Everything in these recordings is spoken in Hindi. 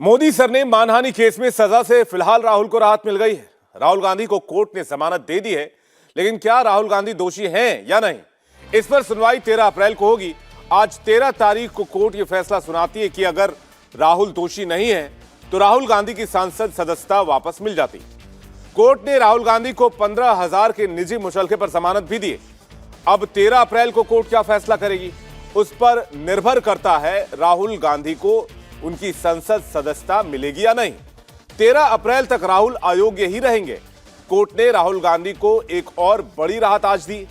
मोदी सर ने मानहानि केस में सजा से फिलहाल राहुल को राहत मिल गई है। राहुल गांधी को कोर्ट ने जमानत दे दी है, लेकिन क्या राहुल गांधी दोषी हैं या नहीं, इस पर सुनवाई 13 अप्रैल को होगी। आज 13 तारीख को कोर्ट यह फैसला सुनाती है कि अगर राहुल दोषी नहीं है तो राहुल गांधी की सांसद सदस्यता वापस मिल जाती। कोर्ट ने राहुल गांधी को 15,000 के निजी मुचलके पर जमानत भी दी। अब 13 अप्रैल को कोर्ट क्या फैसला करेगी, उस पर निर्भर करता है राहुल गांधी को उनकी संसद सदस्यता मिलेगी या नहीं। 13 अप्रैल तक राहुल अयोग्य ही रहेंगे। कोर्ट ने राहुल गांधी को एक और बड़ी राहत आज दी।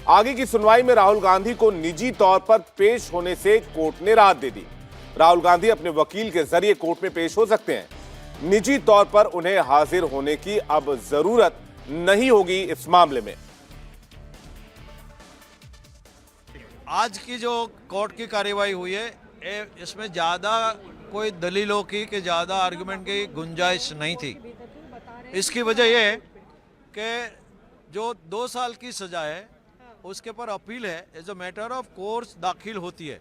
आगे की सुनवाई में राहुल गांधी को निजी तौर पर पेश होने से कोर्ट ने राहत दे दी। राहुल गांधी अपने वकील के जरिए कोर्ट में पेश हो सकते हैं। निजी तौर पर उन्हें हाजिर होने की अब जरूरत नहीं होगी इस मामले में। आज की जो कोर्ट की कार्यवाही हुई है, इसमें ज़्यादा कोई दलीलों की कि ज़्यादा आर्गुमेंट की गुंजाइश नहीं थी। इसकी वजह यह है कि जो 2 साल की सज़ा है उसके पर अपील है, as a matter of course दाखिल होती है,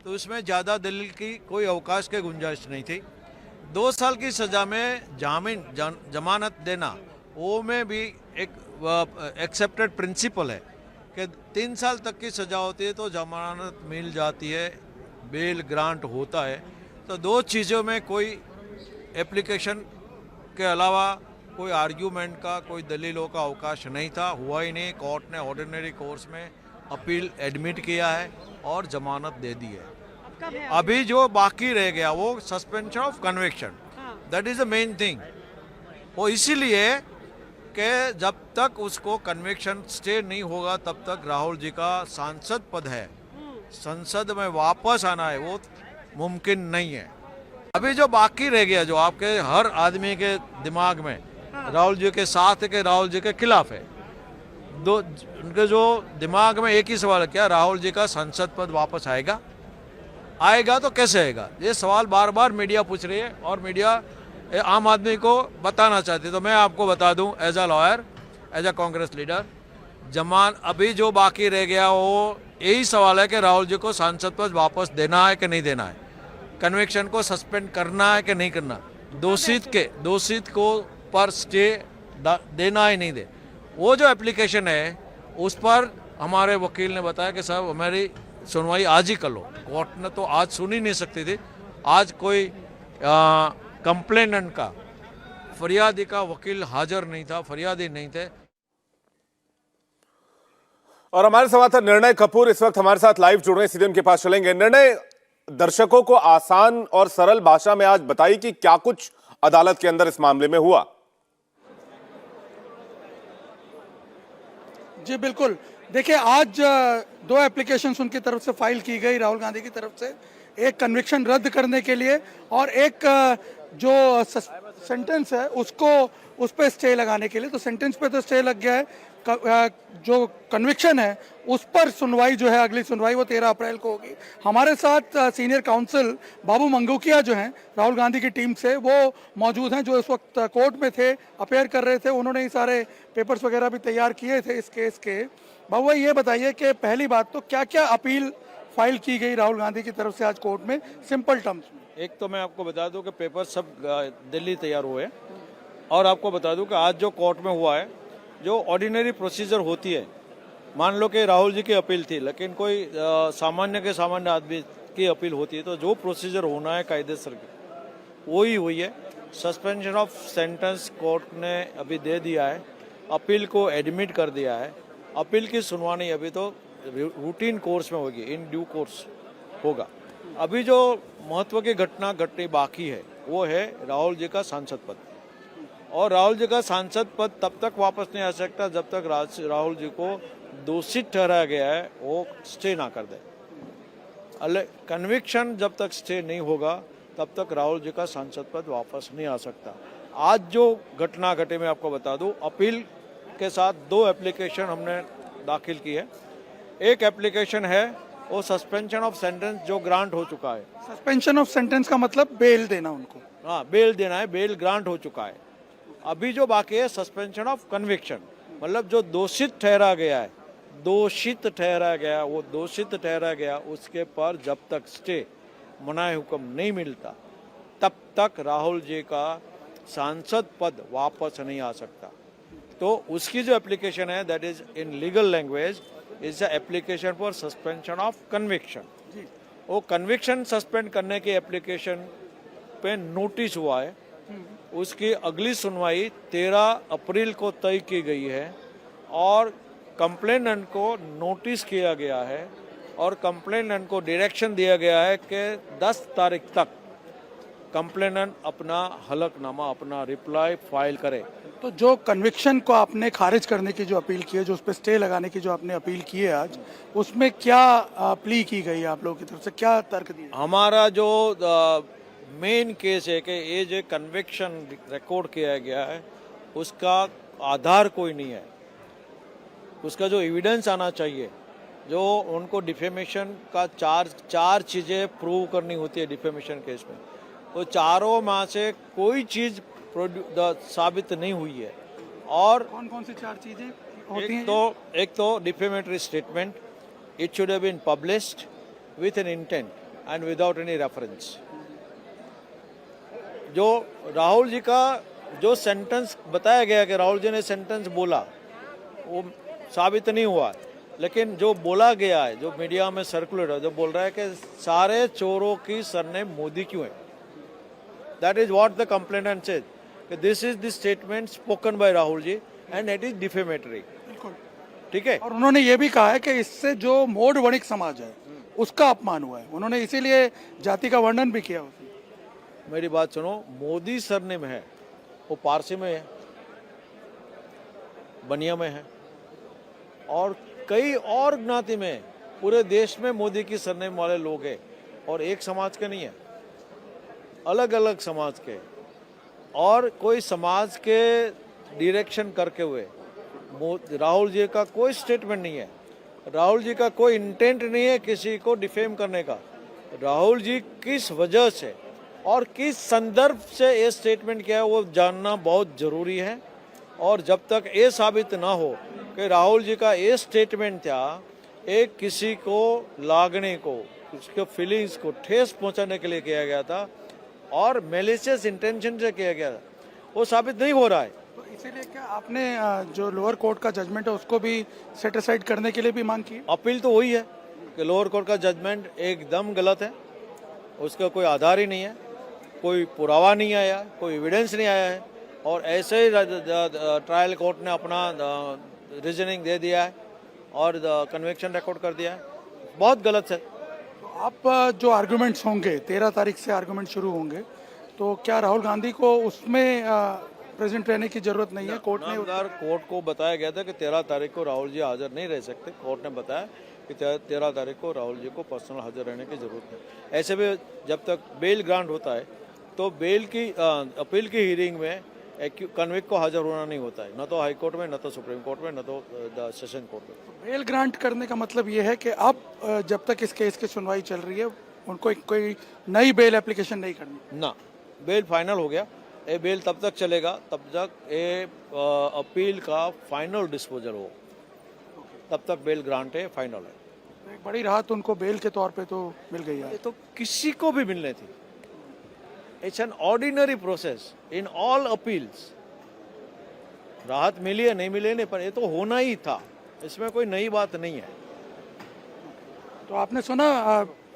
तो इसमें ज़्यादा दलील की कोई अवकाश की गुंजाइश नहीं थी। 2 साल की सज़ा में जमानत देना वो में भी एक एक्सेप्टेड प्रिंसिपल है कि 3 साल तक की सज़ा होती है तो जमानत मिल जाती है, बेल ग्रांट होता है। तो 2 चीज़ों में कोई एप्लीकेशन के अलावा कोई आर्ग्यूमेंट का, कोई दलीलों का अवकाश नहीं था, हुआ ही नहीं। कोर्ट ने ऑर्डिनरी कोर्स में अपील एडमिट किया है और जमानत दे दी है। अभी जो बाकी रह गया वो suspension of conviction, that is the main thing. वो इसीलिए कि जब तक उसको कन्विक्शन स्टे नहीं होगा तब तक राहुल जी का सांसद पद है, संसद में वापस आना है, वो मुमकिन नहीं है। अभी जो बाकी रह गया, जो आपके हर आदमी के दिमाग में राहुल जी के साथ है कि राहुल जी के खिलाफ है, उनके जो दिमाग में एक ही सवाल है, क्या राहुल जी का संसद पद वापस आएगा? आएगा तो कैसे आएगा? ये सवाल बार बार मीडिया पूछ रही है और मीडिया आम आदमी को बताना चाहती है। तो मैं आपको बता दूं, as a lawyer, as a Congress leader, अभी जो बाकी रह गया वो यही सवाल है कि राहुल जी को सांसद पद वापस देना है कि नहीं देना है, कन्विक्शन को सस्पेंड करना है कि नहीं करना, दोषित को पर स्टे देना है नहीं दे। वो जो एप्लीकेशन है उस पर हमारे वकील ने बताया कि साहब हमारी सुनवाई आज ही कर लो। कोर्ट ने तो आज सुन ही नहीं सकती थी। आज कोई कंप्लेनेंट का, फरियादी का वकील हाजिर नहीं था, फरियादी नहीं थे। और हमारे संवाददाता निर्णय कपूर इस वक्त हमारे साथ लाइव जुड़ रहे हैं, सीधे उनके पास चलेंगे। निर्णय, दर्शकों को आसान और सरल भाषा में आज बताइए कि क्या कुछ अदालत के अंदर इस मामले में हुआ। जी बिल्कुल, देखिए आज 2 एप्लीकेशंस उनकी तरफ से फाइल की गई, राहुल गांधी की तरफ से। एक कन्विक्शन रद्द करने के लिए और एक जो सेंटेंस है उसको उस पर स्टे लगाने के लिए। तो सेंटेंस पे तो स्टे लग गया है, जो कन्विक्शन है उस पर सुनवाई जो है, अगली सुनवाई वो 13 अप्रैल को होगी। हमारे साथ सीनियर काउंसिल बाबू मंगूकिया जो हैं राहुल गांधी की टीम से, वो मौजूद हैं, जो इस वक्त कोर्ट में थे, अपेयर कर रहे थे। उन्होंने ही सारे पेपर्स वगैरह भी तैयार किए थे इस केस के। बाबू भाई ये बताइए कि पहली बात तो क्या क्या अपील फाइल की गई राहुल गांधी की तरफ से आज कोर्ट में, सिंपल टर्म्स में? एक तो मैं आपको बता दूं कि पेपर सब दिल्ली तैयार हुए, और आपको बता दूं कि आज जो कोर्ट में हुआ है, जो ऑर्डिनरी प्रोसीजर होती है, मान लो कि राहुल जी की अपील थी, लेकिन कोई सामान्य आदमी की अपील होती है, तो जो प्रोसीजर होना है कायदेसर वो ही हुई है। सस्पेंशन ऑफ सेंटेंस कोर्ट ने अभी दे दिया है, अपील को एडमिट कर दिया है। अपील की सुनवाई अभी तो रूटीन कोर्स में होगी, इन ड्यू कोर्स होगा। अभी जो महत्व की घटना घटनी बाकी है वो है राहुल जी का सांसद पद। और राहुल जी का सांसद पद तब तक वापस नहीं आ सकता जब तक राहुल जी को दोषी ठहराया गया है वो स्टे ना कर दे। कन्विक्शन जब तक स्टे नहीं होगा तब तक राहुल जी का सांसद पद वापस नहीं आ सकता। आज जो घटना घटी मैं आपको बता दूं, अपील के साथ 2 एप्लीकेशन हमने दाखिल की है। एक एप्लीकेशन है वो सस्पेंशन ऑफ सेंटेंस जो ग्रांट हो चुका है। सस्पेंशन ऑफ सेंटेंस का मतलब बेल देना उनको? हाँ, बेल देना है, बेल ग्रांट हो चुका है। अभी जो बाकी है सस्पेंशन ऑफ कन्विक्शन, मतलब जो दोषित ठहरा गया है, वो दोषित ठहरा गया उसके पर जब तक स्टे मनाए हुक्म नहीं मिलता तब तक राहुल जी का सांसद पद वापस नहीं आ सकता। तो उसकी जो एप्लीकेशन है that is in legal language is application for suspension of conviction. वो कन्विक्शन सस्पेंड करने की एप्लीकेशन पे नोटिस हुआ है, उसकी अगली सुनवाई 13 अप्रैल को तय की गई है और कंप्लेनेंट को नोटिस किया गया है और कंप्लेनेंट को डायरेक्शन दिया गया है कि 10 तारीख तक कंप्लेनेंट अपना हलफनामा, अपना रिप्लाई फाइल करे। तो जो कन्विक्शन को आपने खारिज करने की जो अपील की है, जो उस पर स्टे लगाने की जो आपने अपील की है आज, उसमें क्या प्ली की गई है आप लोगों की तरफ से, क्या तर्क दिया? हमारा जो मेन केस है कि ये जो कन्विक्शन रिकॉर्ड किया गया है उसका आधार कोई नहीं है, उसका जो एविडेंस आना चाहिए, जो उनको डिफेमेशन का चार चीज़ें प्रूव करनी होती है डिफेमेशन केस में, तो चारों में से कोई चीज़ साबित नहीं हुई है। और कौन कौन सी 4 चीजें होती हैं? एक तो defamatory statement, it should have been published with an intent and without any reference. जो राहुल जी का जो सेंटेंस बताया गया कि राहुल जी ने सेंटेंस बोला वो साबित नहीं हुआ, लेकिन जो बोला गया है, जो मीडिया में सर्कुलेट है, जो बोल रहा है कि सारे चोरों की सरनेम मोदी क्यों है, that is what the complainant says, this is the statement spoken by Rahul ji and it is defamatory. बिल्कुल ठीक है। और उन्होंने ये भी कहा है कि इससे जो मोड वणिक समाज है उसका अपमान हुआ है, उन्होंने इसीलिए जाति का वर्णन भी किया उसमें। मेरी बात सुनो, मोदी सरनेम है वो पारसी में है, बनिया में है और कई और ज्ञाति में पूरे देश में मोदी की सरनेम वाले लोग हैं और एक समाज के नहीं है, अलग अलग समाज के। और कोई समाज के डायरेक्शन करके हुए राहुल जी का कोई स्टेटमेंट नहीं है, राहुल जी का कोई इंटेंट नहीं है किसी को डिफेम करने का। राहुल जी किस वजह से और किस संदर्भ से ये स्टेटमेंट किया है वो जानना बहुत ज़रूरी है। और जब तक ये साबित ना हो कि राहुल जी का ये स्टेटमेंट था एक किसी को लागने को, उसके फीलिंग्स को ठेस पहुंचाने के लिए किया गया था और मैलिशियस इंटेंशन से किया गया था, वो साबित नहीं हो रहा है। तो इसीलिए क्या आपने जो लोअर कोर्ट का जजमेंट है उसको भी सेट असाइड करने के लिए भी मांग की है? अपील तो वही है कि लोअर कोर्ट का जजमेंट एकदम गलत है, उसका कोई आधार ही नहीं है, कोई पुरावा नहीं आया, कोई एविडेंस नहीं आया है और ऐसे ही ट्रायल कोर्ट ने अपना रीजनिंग दे दिया है और कन्विक्शन रिकॉर्ड कर दिया है, बहुत गलत है। तो आप जो आर्गुमेंट्स होंगे 13 तारीख से आर्गुमेंट शुरू होंगे, तो क्या राहुल गांधी को उसमें प्रेजेंट रहने की जरूरत नहीं है? कोर्ट ने कोर्ट को बताया गया था कि 13 तारीख को राहुल जी हाजिर नहीं रह सकते। कोर्ट ने बताया कि 13 तारीख को राहुल जी को पर्सनल हाजिर रहने की जरूरत है। ऐसे भी जब तक बेल ग्रांट होता है तो बेल की अपील की हियरिंग में कन्विक्ट को हाजिर होना नहीं होता है, न तो हाई कोर्ट में, न तो सुप्रीम कोर्ट में, न तो सेशन कोर्ट में। बेल ग्रांट करने का मतलब ये है कि अब जब तक इस केस की सुनवाई चल रही है उनको कोई नई बेल एप्लीकेशन नहीं करनी ना, बेल फाइनल हो गया। ये बेल तब तक चलेगा तब तक ये अपील का फाइनल डिस्पोजल हो, तब तक बेल ग्रांट है, फाइनल है। एक बड़ी राहत उनको बेल के तौर पे तो मिल गई है। ये तो किसी को भी मिलनी थी। It's an ordinary process in all appeals. राहत मिली है नहीं मिली नहीं, पर ये तो होना ही था, इसमें कोई नई बात नहीं है। तो आपने सुना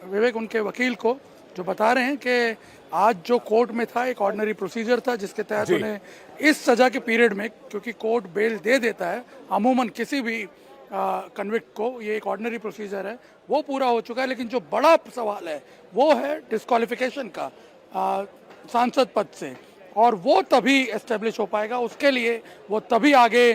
विवेक उनके वकील को जो बता रहे हैं कि आज जो कोर्ट में था एक ऑर्डिनरी प्रोसीजर था जिसके तहत उन्हें इस सजा के पीरियड में, क्योंकि कोर्ट बेल दे देता है अमूमन किसी भी कन्विक्ट को, ये एक ऑर्डिनरी प्रोसीजर है, वो पूरा हो चुका है। लेकिन जो बड़ा सवाल है वो है डिस्क्वालिफिकेशन का सांसद पद से, और वो तभी एस्टेब्लिश हो पाएगा, उसके लिए वो तभी आगे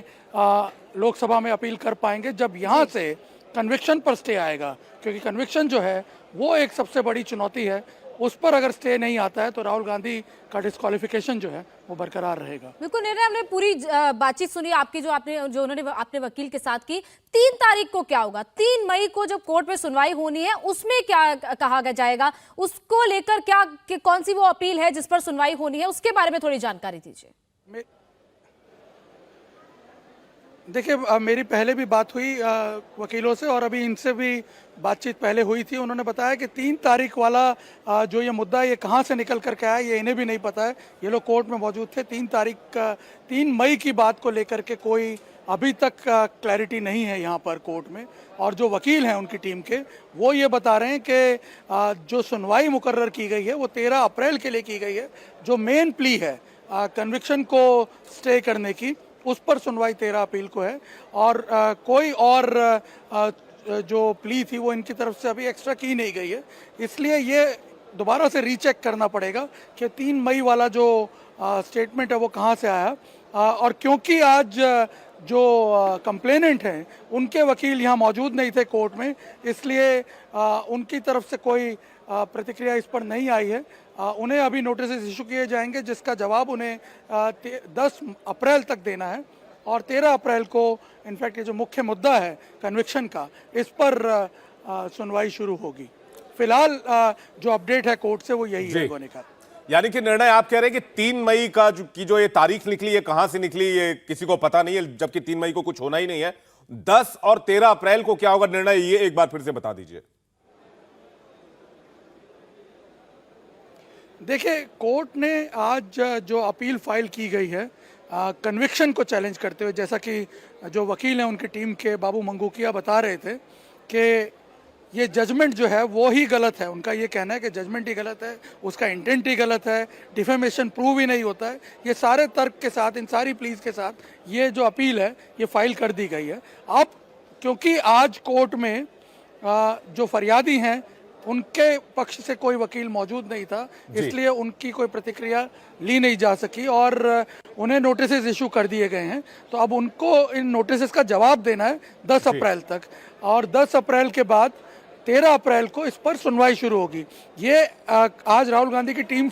लोकसभा में अपील कर पाएंगे जब यहाँ से कन्विक्शन पर स्टे आएगा, क्योंकि कन्विक्शन जो है वो एक सबसे बड़ी चुनौती है। उस पर अगर स्टे नहीं आता है तो राहुल गांधी का डिस्क्वालिफिकेशन जो है वो बरकरार रहेगा। बिल्कुल निर्णय, हमने पूरी बातचीत सुनी आपकी, जो उन्होंने अपने वकील के साथ की। 3 तारीख को क्या होगा? 3 मई को जब कोर्ट में सुनवाई होनी है उसमें क्या कहा जाएगा, उसको लेकर क्या कौन सी वो अपील है जिस पर सुनवाई होनी है, उसके बारे में थोड़ी जानकारी दीजिए। देखिए मेरी पहले भी बात हुई वकीलों से और अभी इनसे भी बातचीत पहले हुई थी। उन्होंने बताया कि 3 तारीख वाला जो ये मुद्दा ये कहाँ से निकल कर के आया ये इन्हें भी नहीं पता है। ये लोग कोर्ट में मौजूद थे। 3 मई की बात को लेकर के कोई अभी तक क्लैरिटी नहीं है यहाँ पर कोर्ट में। और जो वकील हैं उनकी टीम के वो ये बता रहे हैं कि जो सुनवाई मुकर्रर की गई है वो 13 अप्रैल के लिए की गई है। जो मेन प्ली है कन्विक्शन को स्टे करने की उस पर सुनवाई 13 अप्रैल को है। और कोई और जो प्ली थी वो इनकी तरफ से अभी एक्स्ट्रा की नहीं गई है। इसलिए ये दोबारा से रीचेक करना पड़ेगा कि 3 मई वाला जो स्टेटमेंट है वो कहाँ से आया। और क्योंकि आज जो कंप्लेनेंट हैं उनके वकील यहाँ मौजूद नहीं थे कोर्ट में, इसलिए उनकी तरफ से कोई प्रतिक्रिया इस पर नहीं आई है। उन्हें अभी नोटिस इशू किए जाएंगे जिसका जवाब उन्हें 10 अप्रैल तक देना है। और 13 अप्रैल को इनफैक्ट ये जो मुख्य मुद्दा है कन्विक्शन का इस पर सुनवाई शुरू होगी। फिलहाल जो अपडेट है कोर्ट से वो यही है होने का। यानी कि निर्णय आप कह रहे हैं कि 3 मई का जो ये तारीख निकली है कहां से निकली ये किसी को पता नहीं है, जबकि 3 मई को कुछ होना ही नहीं है। 10 और 13 अप्रैल को क्या होगा निर्णय ये एक बार फिर से बता दीजिए। देखिए कोर्ट ने आज जो अपील फाइल की गई है कन्विक्शन को चैलेंज करते हुए, जैसा कि जो वकील हैं उनकी टीम के बाबू मंगूकिया बता रहे थे कि ये जजमेंट जो है वो ही गलत है। उनका ये कहना है कि जजमेंट ही गलत है, उसका इंटेंट ही गलत है, डिफेमेशन प्रूव ही नहीं होता है। ये सारे तर्क के साथ, इन सारी प्लीज के साथ ये जो अपील है ये फाइल कर दी गई है। अब क्योंकि आज कोर्ट में जो फरियादी हैं उनके पक्ष से कोई वकील मौजूद नहीं था, इसलिए उनकी कोई प्रतिक्रिया ली नहीं जा सकी और उन्हें नोटिस इशू कर दिए गए हैं। तो अब उनको इन नोटिस का जवाब देना है 10 अप्रैल तक। और 10 अप्रैल के बाद 13 अप्रैल को इस पर सुनवाई शुरू होगी। ये आज राहुल गांधी की टीम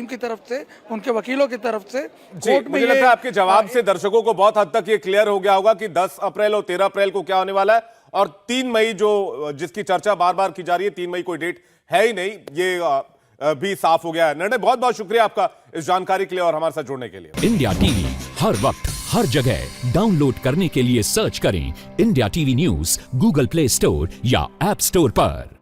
की तरफ से, उनके वकीलों की तरफ से कोर्ट में मुझे लगता है आपके जवाब से दर्शकों को बहुत हद तक ये क्लियर हो गया होगा कि 10 अप्रैल और 13 अप्रैल को क्या होने वाला है। और 3 मई जो जिसकी चर्चा बार बार की जा रही है, 3 मई कोई डेट है ही नहीं, ये भी साफ हो गया है। निर्णय बहुत बहुत शुक्रिया आपका इस जानकारी के लिए और हमारे साथ जुड़ने के लिए। इंडिया टीवी हर वक्त हर जगह डाउनलोड करने के लिए सर्च करें India TV news Google play store या ऐप स्टोर पर।